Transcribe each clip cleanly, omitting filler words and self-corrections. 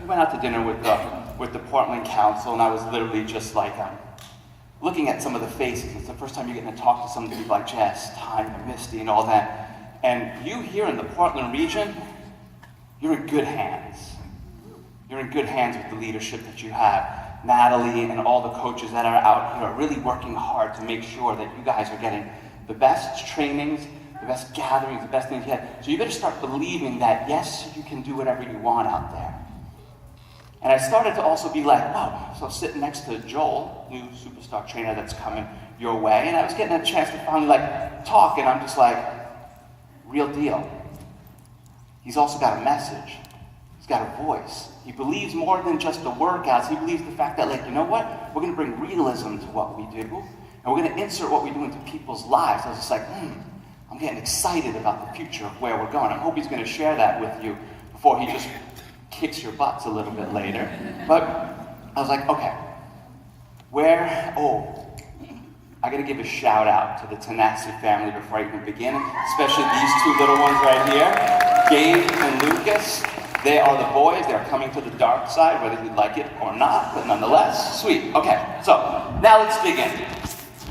we went out to dinner with the Portland Council, and I was literally just like, looking at some of the faces. It's the first time you're getting to talk to some of the people like Jess, Tanya, Misty, and all that. And you here in the Portland region, you're in good hands. You're in good hands with the leadership that you have. Natalie and all the coaches that are out here are really working hard to make sure that you guys are getting the best trainings, the best gatherings, the best things you have. So you better start believing that, yes, you can do whatever you want out there. And I started to also be like, wow, so sitting next to Joel, new superstar trainer that's coming your way, and I was getting a chance to finally like talk, and I'm just like, real deal. He's also got a message. He's got a voice. He believes more than just the workouts. He believes the fact that, like, you know what? We're going to bring realism to what we do, and we're going to insert what we do into people's lives. I was just like, I'm getting excited about the future of where we're going. I hope he's going to share that with you before he just kicks your butts a little bit later. But I was like, okay, I gotta give a shout out to the Tenacity family before I even begin, especially these two little ones right here, Gabe and Lucas. They are the boys. They're coming to the dark side, whether you like it or not, but nonetheless, sweet. Okay, so now let's dig in.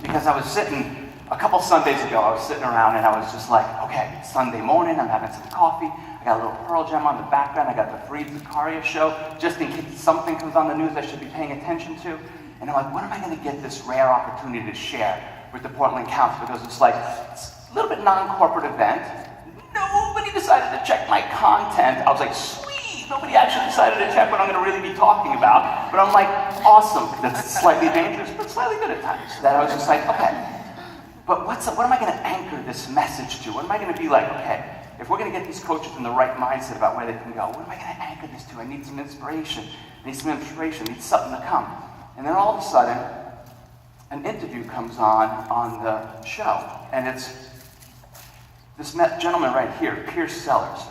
Because I was sitting, a couple Sundays ago, I was sitting around and I was just like, okay, it's Sunday morning, I'm having some coffee, I got a little Pearl Jam on the background, I got the Fareed Zakaria show, just in case something comes on the news I should be paying attention to. And I'm like, when am I going to get this rare opportunity to share with the Portland Council? Because it's like, it's a little bit non-corporate event. Nobody decided to check my content. I was like, sweet, nobody actually decided to check what I'm going to really be talking about. But I'm like, awesome. That's slightly dangerous, but slightly good at times. That I was just like, okay. But what am I going to anchor this message to? What am I going to be like, okay, if we're going to get these coaches in the right mindset about where they can go, what am I going to anchor this to? I need some inspiration. I need something to come. And then all of a sudden, an interview comes on the show. And it's this gentleman right here, Pierce Sellers.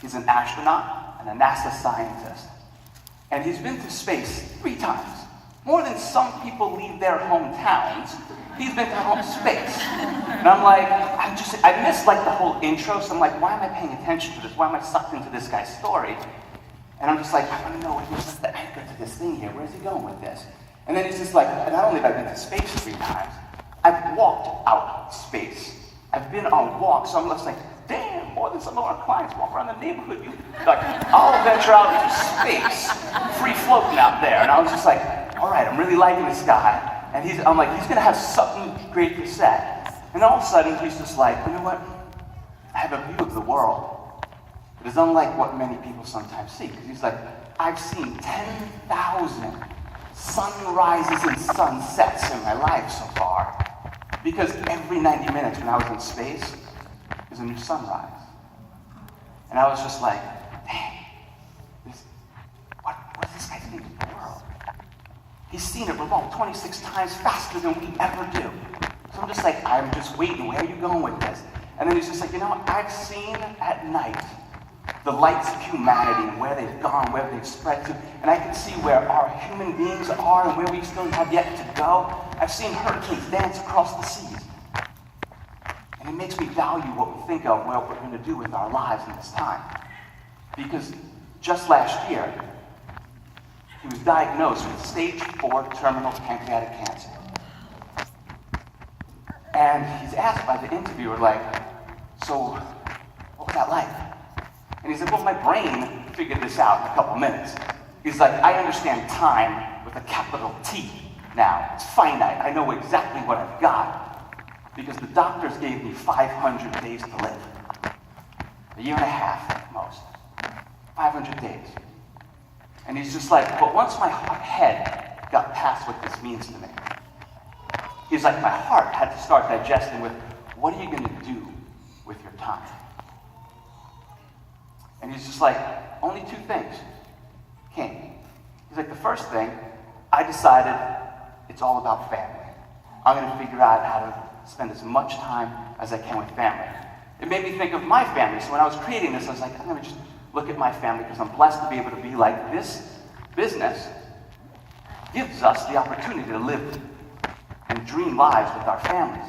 He's an astronaut and a NASA scientist. And he's been to space 3 times. More than some people leave their hometowns. He's been to space. And I'm like, I missed like the whole intro, so I'm like, why am I paying attention to this? Why am I sucked into this guy's story? And I'm just like, I want to know what's the anchor to this thing here. Where's he going with this? And then he's just like, not only have I been to space 3 times, I've walked out space. I've been on walks, so I'm just like, damn, more than some of our clients walk around the neighborhood. Like, I'll venture out into space, free floating out there. And I was just like, all right, I'm really liking this guy. And I'm like, he's gonna have something great to say. And all of a sudden, he's just like, you know what? I have a view of the world. It is unlike what many people sometimes see. Because he's like, I've seen 10,000 sunrises and sunsets in my life so far. Because every 90 minutes when I was in space, there's a new sunrise. And I was just like, dang, what does this guy think of the world? He's seen it revolve 26 times faster than we ever do. So I'm just like, I'm just waiting, where are you going with this? And then he's just like, you know, I've seen at night the lights of humanity and where they've gone, where they've spread to, and I can see where our human beings are and where we still have yet to go. I've seen hurricanes dance across the seas. And it makes me value what we think of, what we're going to do with our lives in this time. Because just last year, he was diagnosed with stage 4 terminal pancreatic cancer. And he's asked by the interviewer, like, so what was that like? And he said, well, my brain figured this out in a couple minutes. He's like, I understand time with a capital T now. It's finite. I know exactly what I've got. Because the doctors gave me 500 days to live. A year and a half at most. 500 days. And he's just like, but once my head got past what this means to me, he's like, my heart had to start digesting with, what are you going to do with your time? And he's just like, only 2 things came. He's like, the first thing, I decided it's all about family. I'm going to figure out how to spend as much time as I can with family. It made me think of my family. So when I was creating this, I was like, I'm going to just look at my family because I'm blessed to be able to be like this business gives us the opportunity to live and dream lives with our families.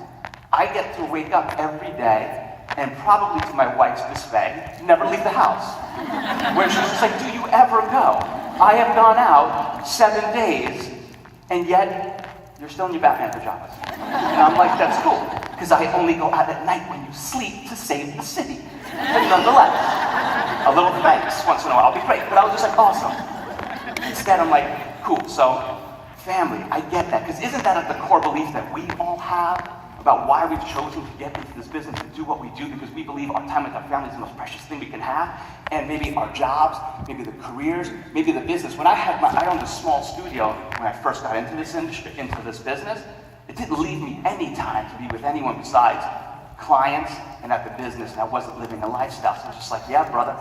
I get to wake up every day and probably to my wife's dismay, never leave the house. Where she's just like, do you ever go? I have gone out 7 days, and yet you're still in your Batman pajamas. And I'm like, that's cool, because I only go out at night when you sleep to save the city. But nonetheless, a little thanks once in a while will be great. But I was just like, awesome. Instead, I'm like, cool, so family, I get that, because isn't that at the core belief that we all have about why we've chosen to get into this business and do what we do, because we believe our time with our family is the most precious thing we can have, and maybe our jobs, maybe the careers, maybe the business. When I owned a small studio when I first got into this industry, into this business, it didn't leave me any time to be with anyone besides clients and at the business, and I wasn't living a lifestyle. So I was just like, yeah, brother,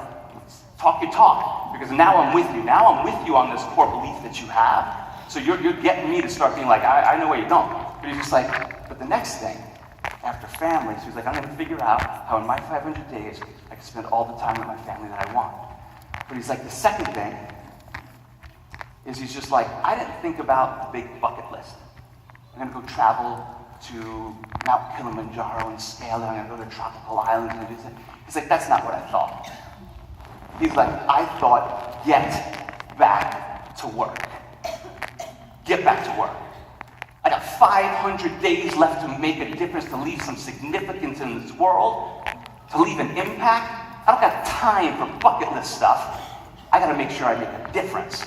talk your talk, because now I'm with you. Now I'm with you on this core belief that you have. So you're getting me to start being like, I know where you're going. But he's just like, but the next thing, after family, so he's like, I'm going to figure out how in my 500 days I can spend all the time with my family that I want. But he's like, the second thing is he's just like, I didn't think about the big bucket list. I'm going to go travel to Mount Kilimanjaro and scale it. I'm going to go to tropical islands and do this. He's like, that's not what I thought. He's like, I thought, get back to work. Get back to work. I got 500 days left to make a difference, to leave some significance in this world, to leave an impact. I don't got time for bucket list stuff. I got to make sure I make a difference.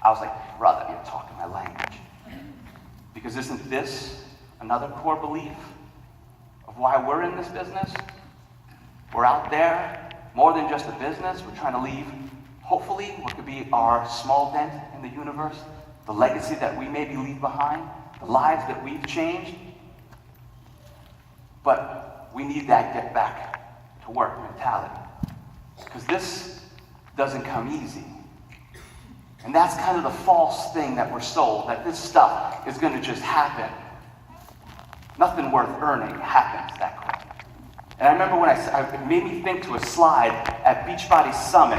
I was like, brother, you're talking my language. Because isn't this another core belief of why we're in this business? We're out there, more than just a business. We're trying to leave, hopefully, what could be our small dent in the universe, the legacy that we maybe leave behind, the lives that we've changed. But we need that get back to work mentality. Because this doesn't come easy. And that's kind of the false thing that we're sold, that this stuff is going to just happen. Nothing worth earning happens that quick. And I remember when it made me think to a slide at Beachbody Summit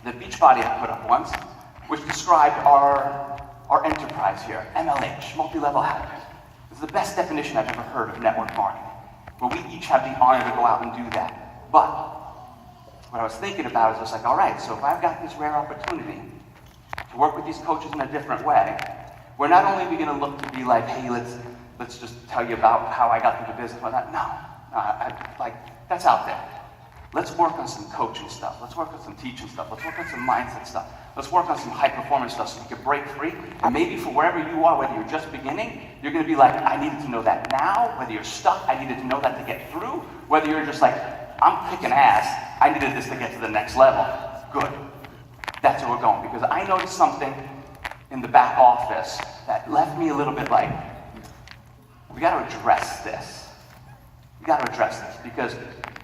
that Beachbody had put up once, which described our enterprise here, MLH, multi-level hackers. It's the best definition I've ever heard of network marketing, where we each have the honor to go out and do that. But what I was thinking about is I was like, all right, so if I've got this rare opportunity to work with these coaches in a different way, where not only are we going to look to be like, hey, let's just tell you about how I got into business. That's out there. Let's work on some coaching stuff. Let's work on some teaching stuff. Let's work on some mindset stuff. Let's work on some high performance stuff so you can break free. And maybe for wherever you are, whether you're just beginning, you're going to be like, I needed to know that now. Whether you're stuck, I needed to know that to get through. Whether you're just like, I'm kicking ass, I needed this to get to the next level. Good. That's where we're going. Because I noticed something in the back office that left me a little bit like, we got to address this. We got to address this. Because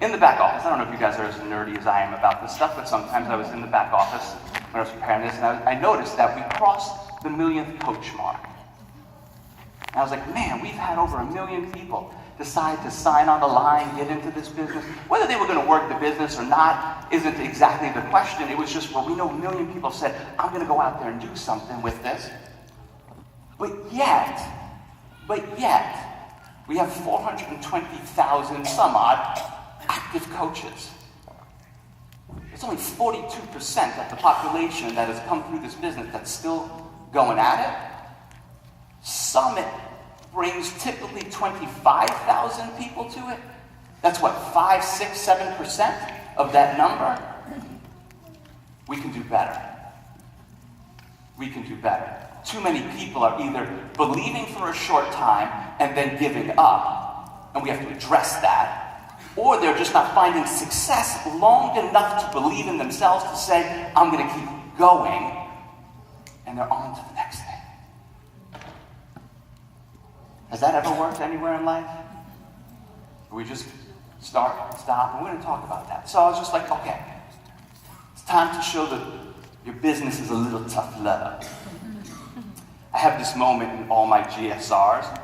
in the back office, I don't know if you guys are as nerdy as I am about this stuff, but sometimes I was in the back office when I was preparing this, and I noticed that we crossed the 1,000,000th coach mark. And I was like, man, we've had over 1 million people decide to sign on the line, get into this business. Whether they were going to work the business or not isn't exactly the question. It was just, well, we know 1 million people said, I'm going to go out there and do something with this. But yet, we have 420,000 some odd active coaches. It's only 42% of the population that has come through this business that's still going at it. Summit brings typically 25,000 people to it. That's what, 5, 6, 7% of that number? We can do better. We can do better. Too many people are either believing for a short time and then giving up, and we have to address that, or they're just not finding success long enough to believe in themselves to say, I'm going to keep going, and they're on to the next thing. Has that ever worked anywhere in life? We just start, stop, and we're going to talk about that. So I was just like, okay, it's time to show that your business is a little tough love. I have this moment in all my GSRs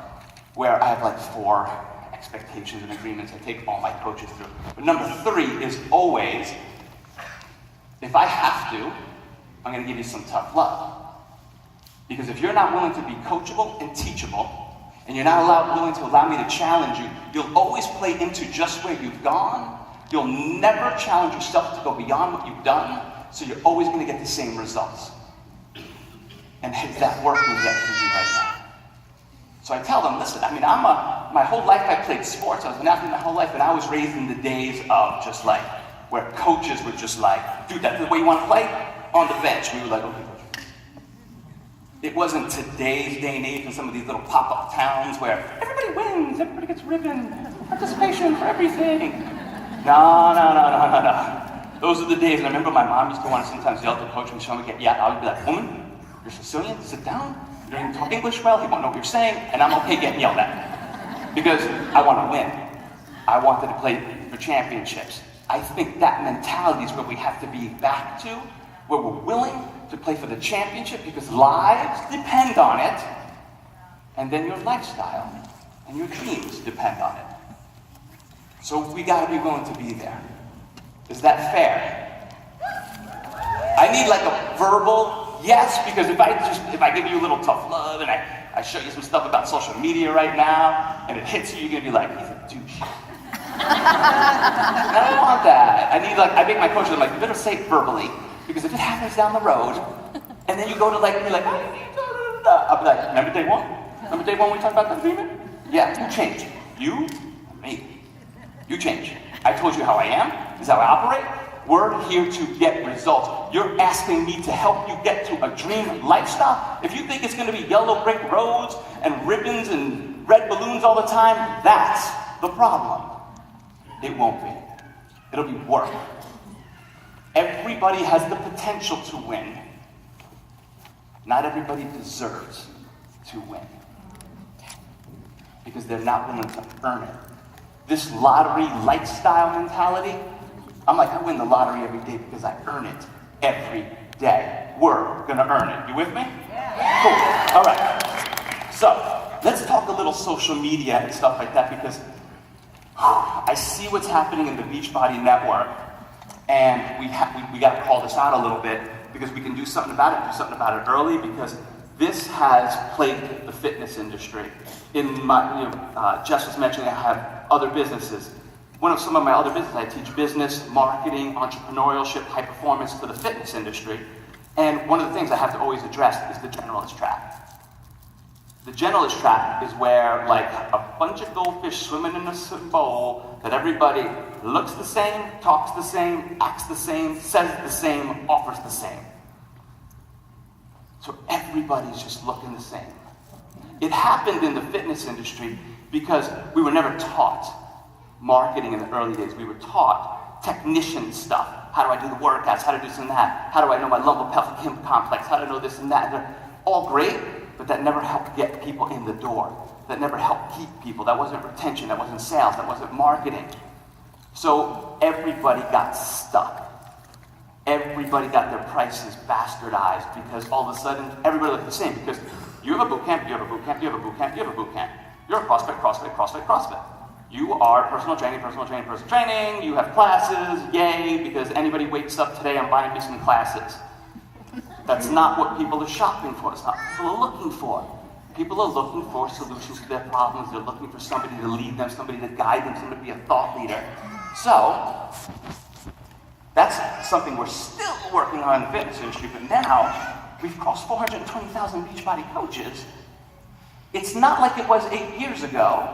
where I have like 4 expectations and agreements I take all my coaches through. But number 3 is always, if I have to, I'm going to give you some tough love. Because if you're not willing to be coachable and teachable, and you're not willing to allow me to challenge you, you'll always play into just where you've gone. You'll never challenge yourself to go beyond what you've done, so you're always going to get the same results. And is that working yet for you right now? So I tell them, listen, I mean, my whole life I played sports. I was an athlete my whole life, and I was raised in the days of just like, where coaches were just like, dude, that's the way you want to play? On the bench. We were like, okay, coach. It wasn't today's day and age in some of these little pop-up towns where everybody wins, everybody gets ribbon, participation for everything. No. Those are the days, and I remember my mom used to want to sometimes yell at the coach when she would get yelled. I would be like, woman, you're Sicilian, sit down. You don't even talk English well, he won't know what you're saying, and I'm okay getting yelled at. Because I want to win. I wanted to play for championships. I think that mentality is where we have to be back to, where we're willing to play for the championship because lives depend on it, and then your lifestyle and your dreams depend on it. So we got to be willing to be there. Is that fair? I need like a verbal yes, because if I give you a little tough love and I show you some stuff about social media right now and it hits you, you're gonna be like, he's a douche. I don't want that. I make my coaches, I'm like, you better say it verbally, because if it happens down the road, and then you go to like, you're like, I'll be like, remember day one? Remember day one we talked about the agreement? Yeah, you change. You, me. You change. I told you how I am, this is how I operate. We're here to get results. You're asking me to help you get to a dream lifestyle? If you think it's gonna be yellow brick roads and ribbons and red balloons all the time, that's the problem. It won't be. It'll be work. Everybody has the potential to win. Not everybody deserves to win. Because they're not willing to earn it. This lottery lifestyle mentality, I'm like, I win the lottery every day because I earn it every day. We're gonna earn it. You with me? Yeah. Cool. All right. So, let's talk a little social media and stuff like that, because I see what's happening in the Beachbody network, and we got to call this out a little bit, because we can do something about it, do something about it early, because this has plagued the fitness industry. In my, Jess was mentioning I have other businesses. Some of my other businesses, I teach business, marketing, entrepreneurship, high performance to the fitness industry. And one of the things I have to always address is the generalist trap. The generalist trap is where, like a bunch of goldfish swimming in a bowl, that everybody looks the same, talks the same, acts the same, says the same, offers the same. So everybody's just looking the same. It happened in the fitness industry because we were never taught marketing in the early days. We were taught technician stuff. How do I do the workouts? How to do this and that? How do I know my lumbar-pelvic complex? How to know this and that? And they're all great, but that never helped get people in the door. That never helped keep people. That wasn't retention. That wasn't sales. That wasn't marketing. So everybody got stuck. Everybody got their prices bastardized, because all of a sudden everybody looked the same. Because you have a boot camp, you have a boot camp, you have a boot camp, you have a boot camp. You're a CrossFit. You are personal training. You have classes, yay, because anybody wakes up today, I'm buying me some classes. That's not what people are shopping for. It's not what people are looking for. People are looking for solutions to their problems. They're looking for somebody to lead them, somebody to guide them, somebody to be a thought leader. So, that's something we're still working on in the fitness industry, but now we've crossed 420,000 Beachbody coaches. It's not like it was 8 years ago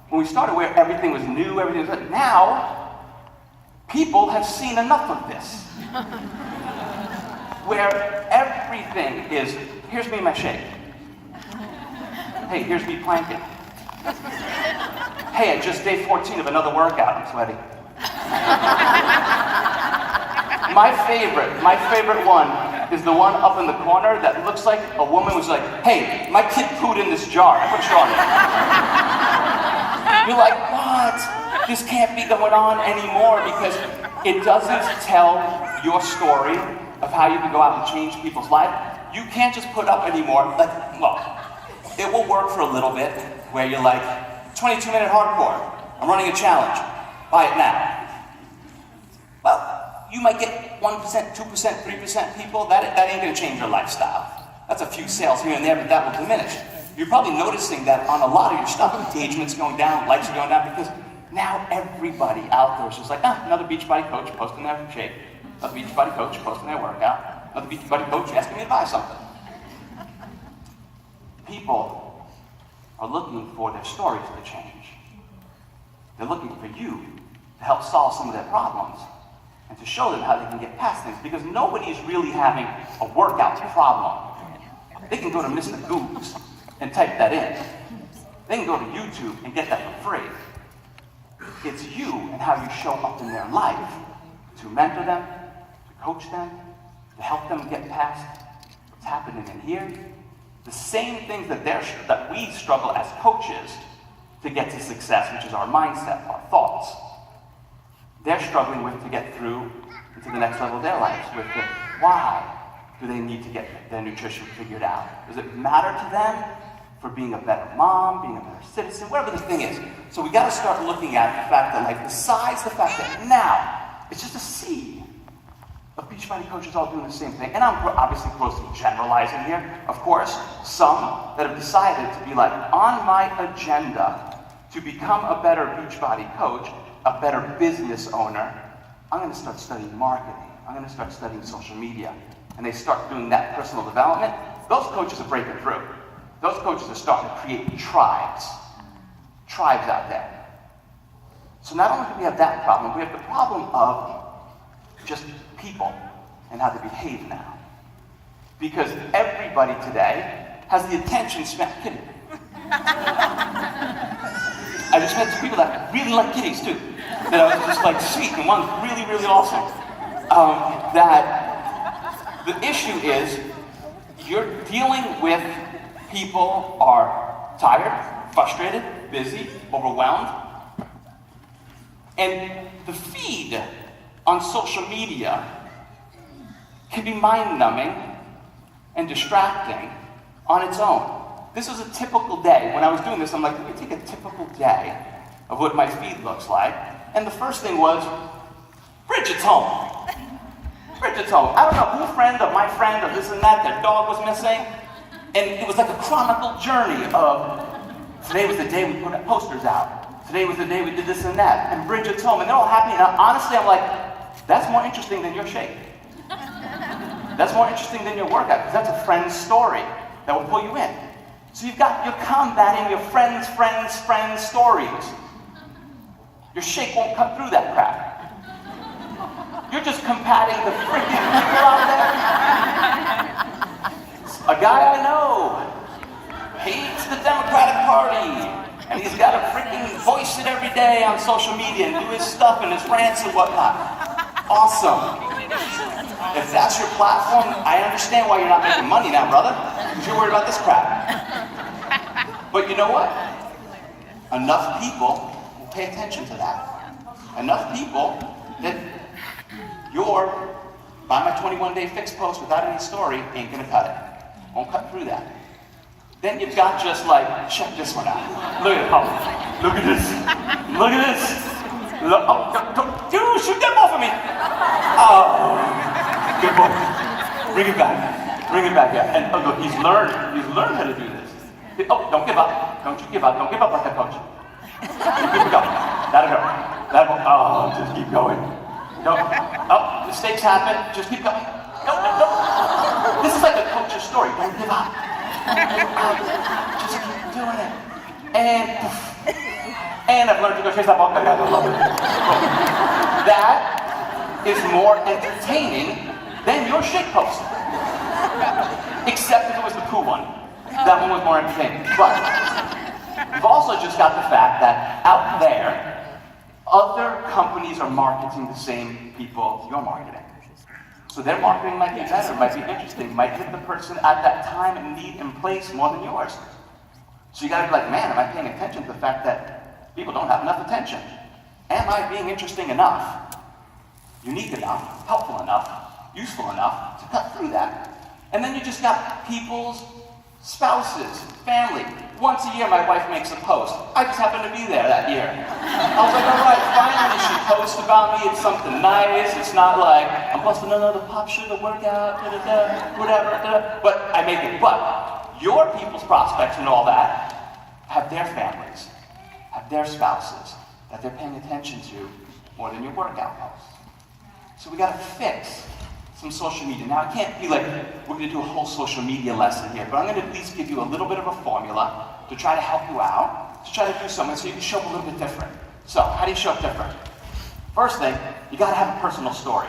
when we started, where everything was new, everything was good. Now, people have seen enough of this. Where everything is, here's me in my shake. Hey, here's me planking. Hey, at just day 14 of another workout, I'm sweating. My favorite one is the one up in the corner that looks like a woman was like, hey, my kid pooed in this jar. I put a straw in it. You're like, what? This can't be going on anymore, because it doesn't tell your story of how you can go out and change people's lives. You can't just put up anymore. Like, well, it will work for a little bit, where you're like, 22-minute hardcore. I'm running a challenge. Buy it now. Well, you might get 1%, 2%, 3% people. That ain't gonna change your lifestyle. That's a few sales here and there, but that will diminish. You're probably noticing that on a lot of your stuff, engagement's going down, likes are going down, because now everybody out there is just like, another Beachbody coach posting their shape, another Beachbody coach posting their workout, another Beachbody coach asking me to buy something. People are looking for their stories to change. They're looking for you to help solve some of their problems and to show them how they can get past things, because nobody's really having a workout problem. They can go to Mr. Goog's and type that in. They can go to YouTube and get that for free. It's you and how you show up in their life to mentor them, to coach them, to help them get past what's happening in here. The same things that we struggle as coaches to get to success, which is our mindset, our thoughts. They're struggling with to get through into the next level of their lives with the why do they need to get their nutrition figured out? Does it matter to them for being a better mom, being a better citizen, whatever the thing is? So we got to start looking at the fact that, like, besides the fact that now it's just a sea of Beachbody coaches all doing the same thing. And I'm obviously grossly generalizing here, of course. Some that have decided to be like, on my agenda to become a better Beachbody coach, a better business owner, I'm going to start studying marketing. I'm going to start studying social media. And they start doing that personal development. Those coaches are breaking through. Those coaches are starting to create tribes out there. So not only do we have that problem, we have the problem of just people and how they behave now. Because everybody today has the attention span. Kidding. I just met some people that really like kitties too. That I was just like sweet, and one's really, really awesome. That the issue is you're dealing with people are tired, frustrated, busy, overwhelmed. And the feed on social media can be mind-numbing and distracting on its own. This was a typical day. When I was doing this, I'm like, let me take a typical day of what my feed looks like. And the first thing was, Bridget's home. Bridget's home. I don't know who friend of my friend or this and that, their dog was missing. And it was like a chronicle journey of, today was the day we put posters out. Today was the day we did this and that. And Bridget's home. And they're all happy. And honestly, I'm like, that's more interesting than your shape. That's more interesting than your workout, because that's a friend's story that will pull you in. So you're combating your friends' stories. Your shake won't cut through that crap. You're just combating the freaking people out there. A guy I know hates the Democratic Party, and he's got to freaking voice it every day on social media and do his stuff and his rants and whatnot. Awesome. If that's your platform, I understand why you're not making money now, brother, because you're worried about this crap. But you know what? Enough people will pay attention to that. Enough people that your buy my 21-day fix post without any story ain't gonna cut it. Won't cut through that. Then you've got just like, check this one out. Look at it. Oh, look at this. Look at this. Look, oh, dude, shoot that ball for me. Oh, good ball. Bring it back. Bring it back, yeah. And oh, look, he's learned how to do this. Oh, don't give up. Don't you give up. Don't give up like a coach. Keep it going. That'll go. That'll go. Oh, just keep going. No. Oh, mistakes happen. Just keep going. No. This is like a coach's story. Don't give up. Just keep doing it. And I've learned to go chase that ball. I love it. That is more entertaining than your shake post. Except if it was the poo one. That one was more entertaining. But we've also just got the fact that out there, other companies are marketing the same people you're marketing. So their marketing might be better, might be interesting, might hit the person at that time and need in place more than yours. So you gotta be like, man, am I paying attention to the fact that people don't have enough attention? Am I being interesting enough, unique enough, helpful enough, useful enough to cut through that? And then you just got people's spouses, family. Once a year, my wife makes a post. I just happened to be there that year. I was like, all right, finally she posts about me. It's something nice. It's not like, I'm posting another pop sugar workout, whatever. But I make it. But Your people's prospects and all that have their families, have their spouses that they're paying attention to more than your workout posts. So we got to fix some social media. Now, I can't be like, we're going to do a whole social media lesson here, but I'm going to at least give you a little bit of a formula to try to help you out, to try to do something so you can show up a little bit different. So, how do you show up different? First thing, you got to have a personal story.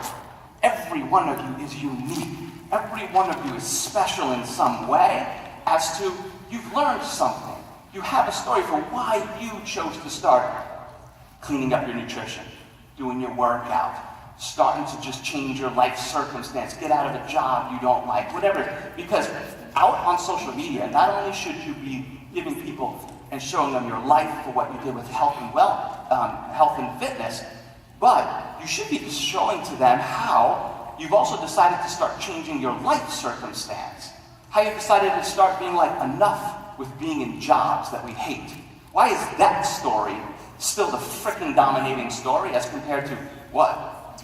Every one of you is unique. Every one of you is special in some way as to you've learned something. You have a story for why you chose to start cleaning up your nutrition, doing your workout, starting to just change your life circumstance, get out of a job you don't like, whatever. Because out on social media, not only should you be giving people and showing them your life for what you did with health and fitness, but you should be showing to them how you've also decided to start changing your life circumstance. How you decided to start being like, enough with being in jobs that we hate. Why is that story still the frickin' dominating story as compared to what?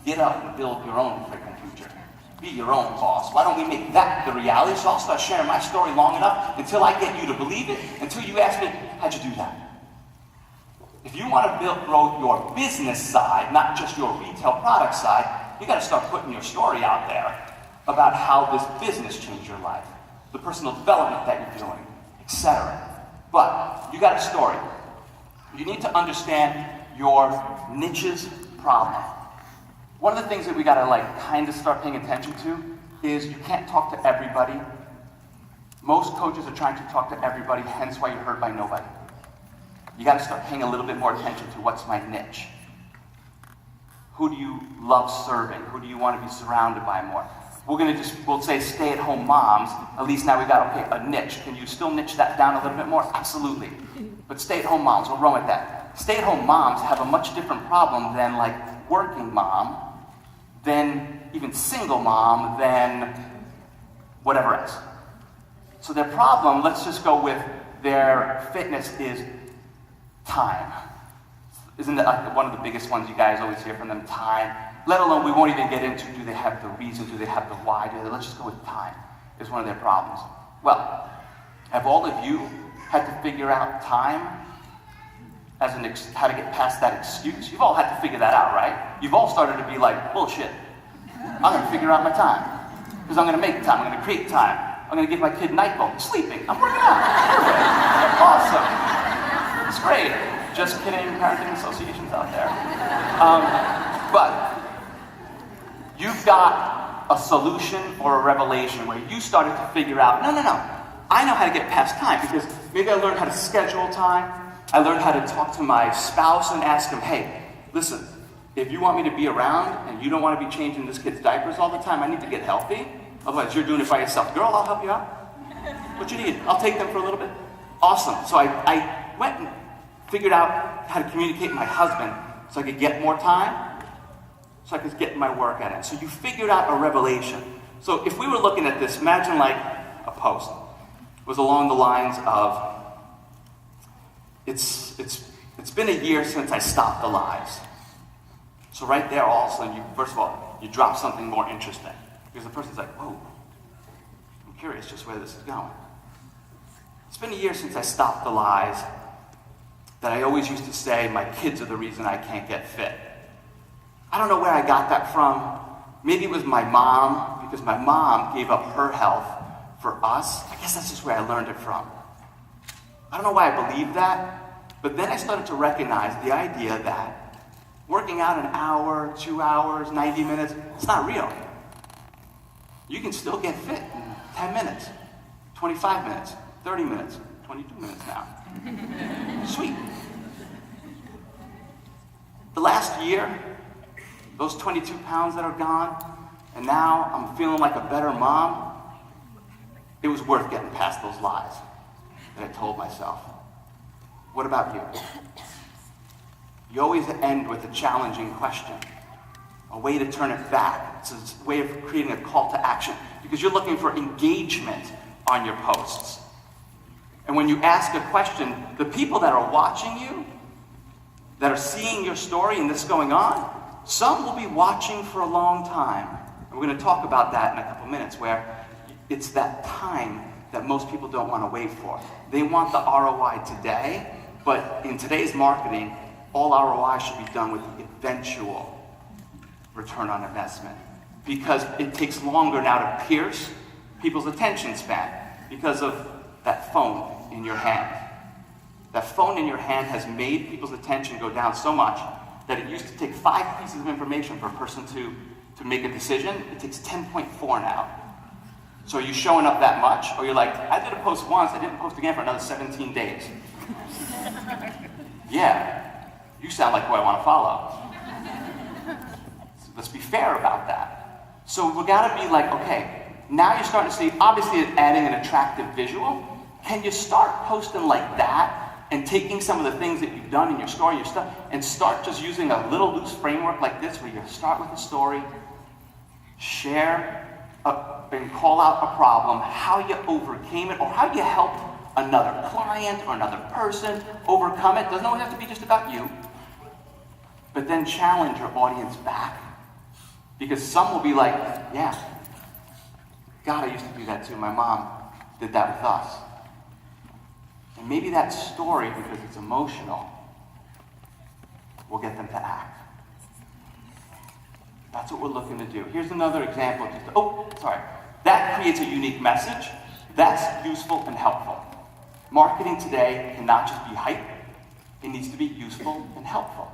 Get up and build your own freaking future. Be your own boss. Why don't we make that the reality? So I'll start sharing my story long enough until I get you to believe it, until you ask me, how'd you do that? If you want to grow your business side, not just your retail product side, you got to start putting your story out there about how this business changed your life, the personal development that you're doing, etc. But you got a story. You need to understand your niche's problem. One of the things that we gotta kind of start paying attention to is you can't talk to everybody. Most coaches are trying to talk to everybody, hence why you're heard by nobody. You gotta start paying a little bit more attention to what's my niche. Who do you love serving? Who do you want to be surrounded by more? We'll say stay-at-home moms. At least now we got, okay, a niche. Can you still niche that down a little bit more? Absolutely. But stay-at-home moms, we'll run with that. Stay-at-home moms have a much different problem than working mom, than even single mom, than whatever else. So their problem, let's just go with their fitness, is time. Isn't that one of the biggest ones you guys always hear from them? Time. Let alone, we won't even get into, do they have the reason, do they have the why, let's just go with time, is one of their problems. Well, have all of you had to figure out time as how to get past that excuse? You've all had to figure that out, right? You've all started to be like, bullshit. I'm going to figure out my time. Because I'm going to make time. I'm going to create time. I'm going to give my kid NyQuil. I'm sleeping. I'm working out. Perfect. Awesome. It's great. Just kidding, parenting associations out there. But you've got a solution or a revelation where you started to figure out, no. I know how to get past time because maybe I learned how to schedule time. I learned how to talk to my spouse and ask him, hey, listen, if you want me to be around and you don't want to be changing this kid's diapers all the time, I need to get healthy. Otherwise, you're doing it by yourself. Girl, I'll help you out. What you need? I'll take them for a little bit. Awesome. So I went and figured out how to communicate with my husband so I could get more time, so I could get my work at it. So you figured out a revelation. So if we were looking at this, imagine a post. It was along the lines of, it's been a year since I stopped the lies. So right there, all of a sudden, first of all, you drop something more interesting. Because the person's like, whoa, I'm curious just where this is going. It's been a year since I stopped the lies that I always used to say my kids are the reason I can't get fit. I don't know where I got that from. Maybe it was my mom, because my mom gave up her health for us. I guess that's just where I learned it from. I don't know why I believed that, but then I started to recognize the idea that working out an hour, 2 hours, 90 minutes, it's not real. You can still get fit in 10 minutes, 25 minutes, 30 minutes, 22 minutes now. Sweet. The last year, those 22 pounds that are gone, and now I'm feeling like a better mom, it was worth getting past those lies that I told myself. What about you? You always end with a challenging question, a way to turn it back. It's a way of creating a call to action because you're looking for engagement on your posts. And when you ask a question, the people that are watching you, that are seeing your story and this going on, some will be watching for a long time. And we're going to talk about that in a couple minutes, where it's that time that most people don't want to wait for. They want the ROI today, but in today's marketing, all ROI should be done with eventual return on investment, because it takes longer now to pierce people's attention span because of that phone in your hand. That phone in your hand has made people's attention go down so much that it used to take 5 pieces of information for a person to make a decision. It takes 10.4 now. So are you showing up that much? Or you're like, I did a post once, I didn't post again for another 17 days. Yeah, you sound like who I want to follow. So let's be fair about that. So we gotta be like, okay, now you're starting to see, obviously adding an attractive visual. Can you start posting like that and taking some of the things that you've done in your story, your stuff, and start just using a little loose framework like this, where you start with a story, share and call out a problem, how you overcame it, or how you helped another client or another person overcome it. Doesn't always have to be just about you. But then challenge your audience back. Because some will be like, yeah, God, I used to do that too. My mom did that with us. And maybe that story, because it's emotional, will get them to act. That's what we're looking to do. Here's another example. That creates a unique message. That's useful and helpful. Marketing today cannot just be hype. It needs to be useful and helpful.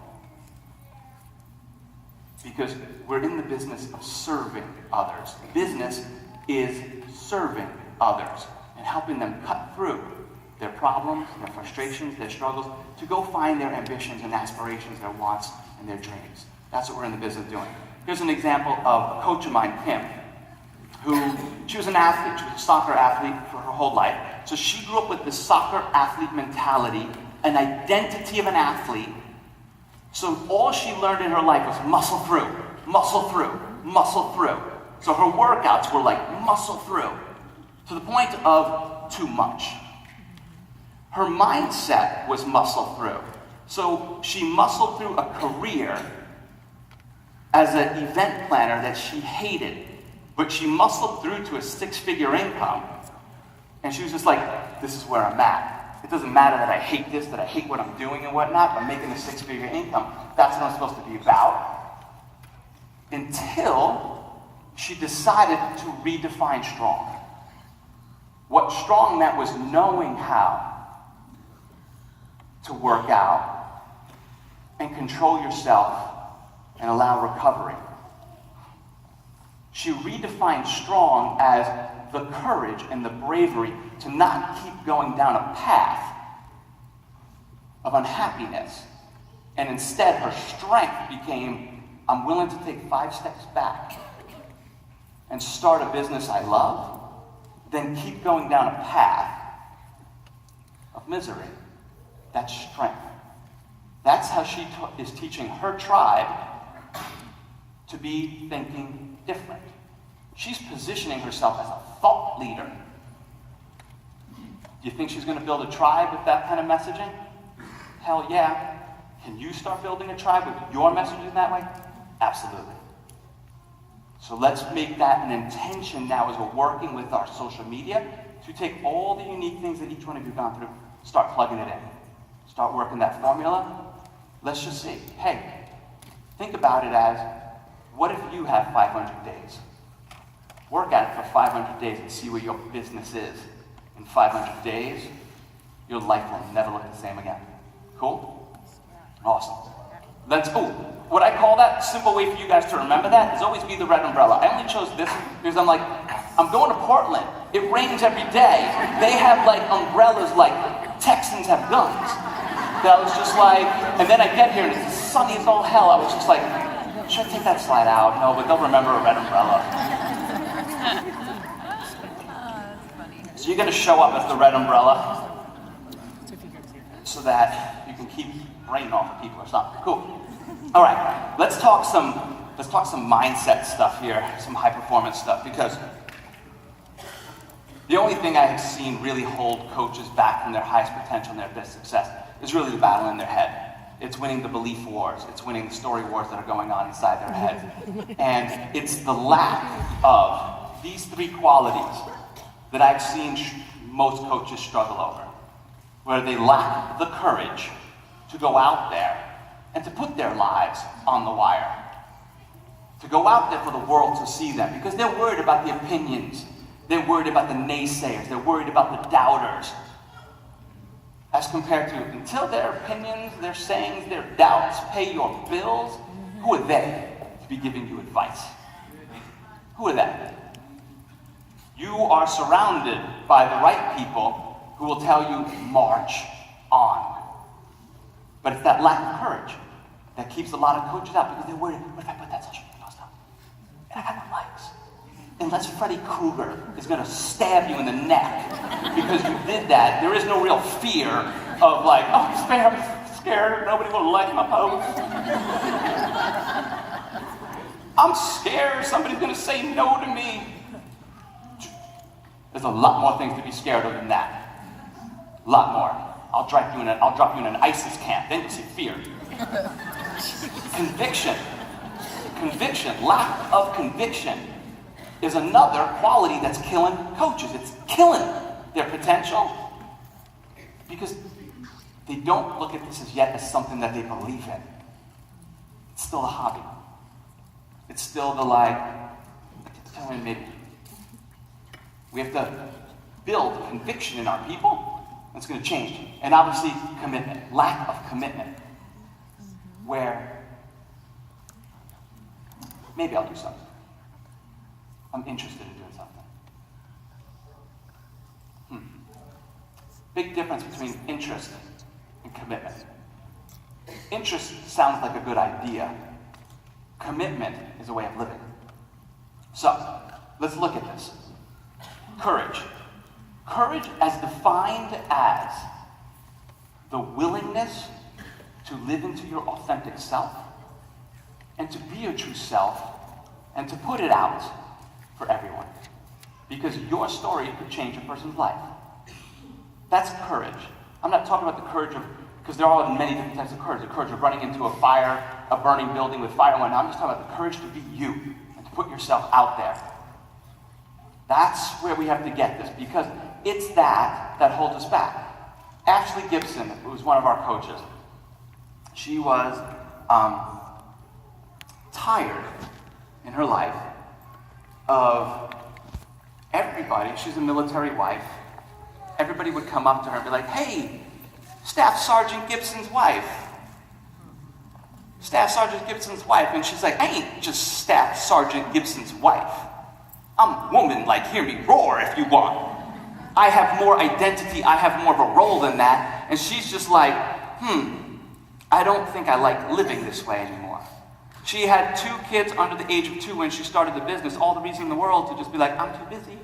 Because we're in the business of serving others. Business is serving others and helping them cut through their problems, their frustrations, their struggles, to go find their ambitions and aspirations, their wants and their dreams. That's what we're in the business of doing. Here's an example of a coach of mine, Kim, she was an athlete. She was a soccer athlete for her whole life. So she grew up with this soccer athlete mentality, an identity of an athlete. So all she learned in her life was muscle through, muscle through, muscle through. So her workouts were like muscle through, to the point of too much. Her mindset was muscle through. So she muscled through a career as an event planner that she hated, but she muscled through to a 6-figure income. And she was just like, this is where I'm at. It doesn't matter that I hate this, that I hate what I'm doing and whatnot, I'm making a 6-figure income. That's what I'm supposed to be about. Until she decided to redefine strong. What strong meant was knowing how to work out and control yourself and allow recovery. She redefined strong as the courage and the bravery to not keep going down a path of unhappiness. And instead, her strength became, I'm willing to take 5 steps back and start a business I love, then keep going down a path of misery. That's strength. That's how she is teaching her tribe to be thinking different. She's positioning herself as a thought leader. Do you think she's going to build a tribe with that kind of messaging? Hell yeah. Can you start building a tribe with your messaging that way? Absolutely. So let's make that an intention now as we're working with our social media to take all the unique things that each one of you have gone through, start plugging it in. Start working that formula. Let's just see. Hey, think about it as, what if you have 500 days? Work at it for 500 days and see where your business is. In 500 days, your life will never look the same again. Cool? Awesome. What I call that, simple way for you guys to remember that, is always be the red umbrella. I only chose this because I'm like, I'm going to Portland. It rains every day. They have like umbrellas like Texans have guns. That was just like, and then I get here and it's sunny as all hell. I was just like, should I take that slide out? No, but they'll remember a red umbrella. So you're going to show up as the red umbrella so that you can keep rain off of people or something. Cool. All right, let's talk some mindset stuff here, some high performance stuff, because the only thing I have seen really hold coaches back from their highest potential and their best success is really the battle in their head. It's winning the belief wars. It's winning the story wars that are going on inside their head. And it's the lack of these 3 qualities that I've seen most coaches struggle over, where they lack the courage to go out there and to put their lives on the wire, to go out there for the world to see them, because they're worried about the opinions, they're worried about the naysayers, they're worried about the doubters, as compared to, until their opinions, their sayings, their doubts pay your bills, who are they to be giving you advice? Who are they? You are surrounded by the right people who will tell you, march on. But it's that lack of courage that keeps a lot of coaches out, because they're worried, what if I put that social media post up? And I got no likes. Unless Freddy Krueger is going to stab you in the neck because you did that, there is no real fear of like, oh, I'm scared, nobody will like my post. I'm scared somebody's going to say no to me. There's a lot more things to be scared of than that. A lot more. I'll drop you in an ISIS camp, then you'll see fear. Conviction. Conviction, lack of conviction is another quality that's killing coaches. It's killing their potential because they don't look at this as yet as something that they believe in. It's still a hobby. It's still the maybe. We have to build conviction in our people. That's going to change. And obviously commitment, lack of commitment, where maybe I'll do something. I'm interested in doing something. Big difference between interest and commitment. Interest sounds like a good idea. Commitment is a way of living. So, let's look at this. Courage. Courage as defined as the willingness to live into your authentic self and to be your true self and to put it out for everyone. Because your story could change a person's life. That's courage. I'm not talking about the courage of, because there are many different types of courage. The courage of running into a fire, a burning building with fire on. I'm just talking about the courage to be you and to put yourself out there. That's where we have to get this, because it's that holds us back. Ashley Gibson, who was one of our coaches, she was tired in her life of everybody. She's a military wife. Everybody would come up to her and be like, hey, Staff Sergeant Gibson's wife. Staff Sergeant Gibson's wife. And she's like, I ain't just Staff Sergeant Gibson's wife. I'm a woman, like, hear me roar if you want. I have more identity, I have more of a role than that. And she's just like, I don't think I like living this way anymore. She had 2 kids under the age of 2 when she started the business, all the reason in the world to just be like, I'm too busy,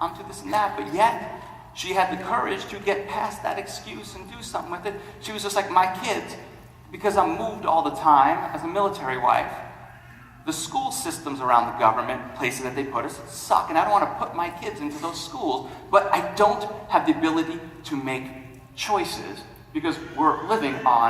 I'm too this and that, but yet she had the courage to get past that excuse and do something with it. She was just like, my kids, because I'm moved all the time as a military wife, the school systems around the government, places that they put us, suck, and I don't want to put my kids into those schools, but I don't have the ability to make choices because we're living on